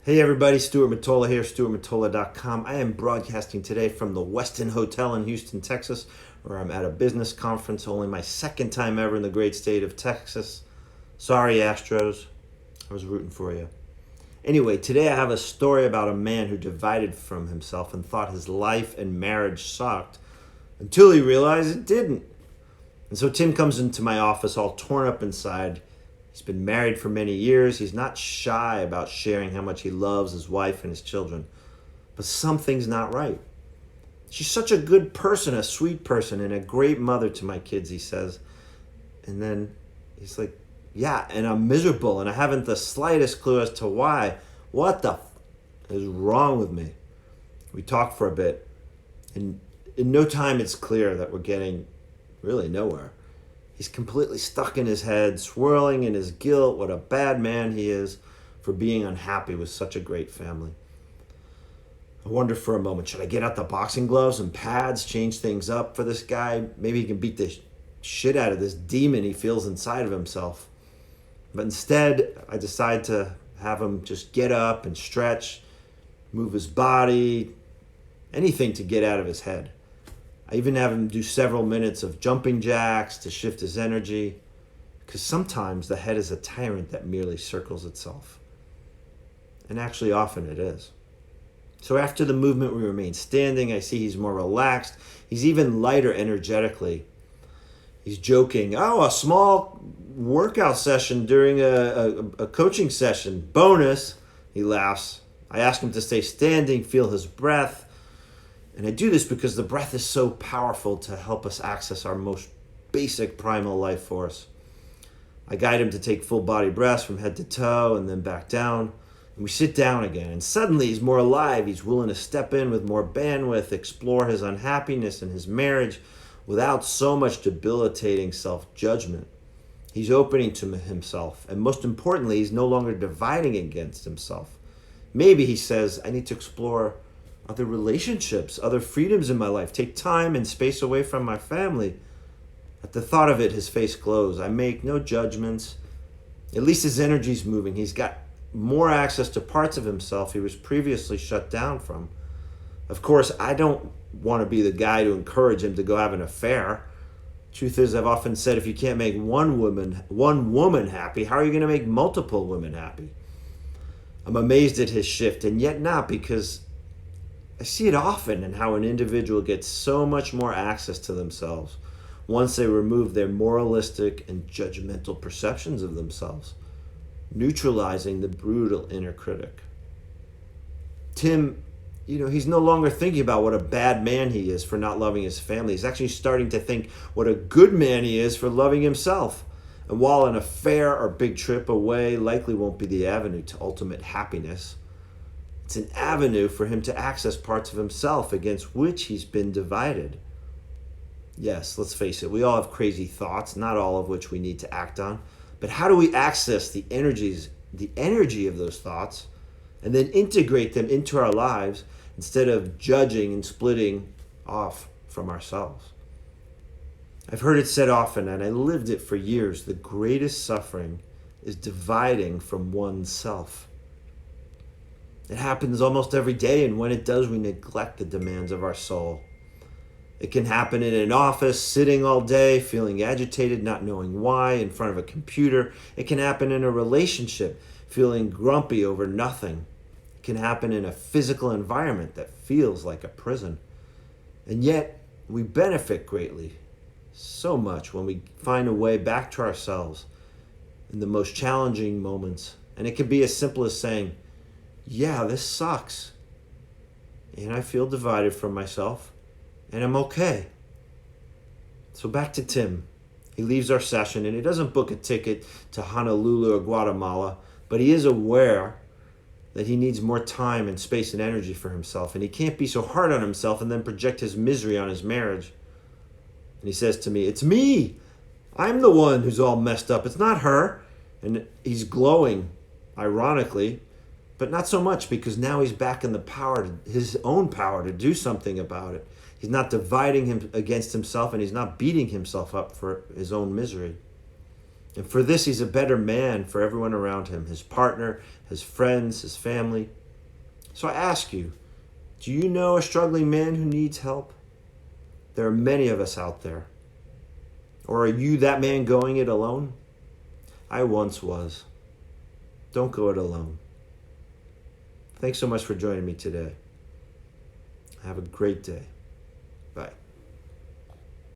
Hey everybody, Stuart Matola here, stuartmatola.com. I am broadcasting today from the Westin Hotel in Houston, Texas, where I'm at a business conference, only my second time ever in the great state of Texas. Sorry, Astros. I was rooting for you. Anyway, today I have a story about a man who divided from himself and thought his life and marriage sucked until he realized it didn't. And so Tim comes into my office all torn up inside. He's been married for many years. He's not shy about sharing how much he loves his wife and his children. But something's not right. She's such a good person, a sweet person, and a great mother to my kids, he says. And then he's like, yeah, and I'm miserable and I haven't the slightest clue as to why. What the is wrong with me? We talk for a bit, and in no time it's clear that we're getting really nowhere. He's completely stuck in his head, swirling in his guilt, what a bad man he is for being unhappy with such a great family. I wonder for a moment, should I get out the boxing gloves and pads, change things up for this guy? Maybe he can beat the shit out of this demon he feels inside of himself. But instead, I decide to have him just get up and stretch, move his body, anything to get out of his head. I even have him do several minutes of jumping jacks to shift his energy, because sometimes the head is a tyrant that merely circles itself. And actually, often it is. So after the movement, we remain standing. I see he's more relaxed. He's even lighter energetically. He's joking, oh, a small workout session during a coaching session. Bonus, he laughs. I ask him to stay standing, feel his breath. And I do this because the breath is so powerful to help us access our most basic primal life force. I guide him to take full body breaths from head to toe and then back down. And we sit down again. And suddenly he's more alive. He's willing to step in with more bandwidth, explore his unhappiness and his marriage without so much debilitating self-judgment. He's opening to himself. And most importantly, he's no longer dividing against himself. Maybe he says, I need to explore other relationships, other freedoms in my life, take time and space away from my family. At the thought of it, his face glows. I make no judgments. At least his energy's moving. He's got more access to parts of himself he was previously shut down from. Of course, I don't want to be the guy to encourage him to go have an affair. Truth is, I've often said, if you can't make one woman happy, how are you going to make multiple women happy? I'm amazed at his shift, and yet not, because I see it often in how an individual gets so much more access to themselves once they remove their moralistic and judgmental perceptions of themselves, neutralizing the brutal inner critic. Tim, he's no longer thinking about what a bad man he is for not loving his family. He's actually starting to think what a good man he is for loving himself. And while an affair or big trip away likely won't be the avenue to ultimate happiness, it's an avenue for him to access parts of himself against which he's been divided. Yes, let's face it, we all have crazy thoughts, not all of which we need to act on. But how do we access the energy of those thoughts and then integrate them into our lives instead of judging and splitting off from ourselves? I've heard it said often, and I lived it for years, the greatest suffering is dividing from oneself. It happens almost every day, and when it does, we neglect the demands of our soul. It can happen in an office, sitting all day, feeling agitated, not knowing why, in front of a computer. It can happen in a relationship, feeling grumpy over nothing. It can happen in a physical environment that feels like a prison. And yet, we benefit greatly, so much, when we find a way back to ourselves in the most challenging moments. And it can be as simple as saying, yeah, this sucks. And I feel divided from myself. And I'm okay. So back to Tim. He leaves our session and he doesn't book a ticket to Honolulu or Guatemala, but he is aware that he needs more time and space and energy for himself. And he can't be so hard on himself and then project his misery on his marriage. And he says to me, it's me. I'm the one who's all messed up. It's not her. And he's glowing, ironically, but not so much, because now he's back in his own power to do something about it. He's not dividing him against himself, and he's not beating himself up for his own misery. And for this, he's a better man for everyone around him, his partner, his friends, his family. So I ask you, do you know a struggling man who needs help? There are many of us out there. Or are you that man going it alone? I once was. Don't go it alone. Thanks so much for joining me today. Have a great day. Bye.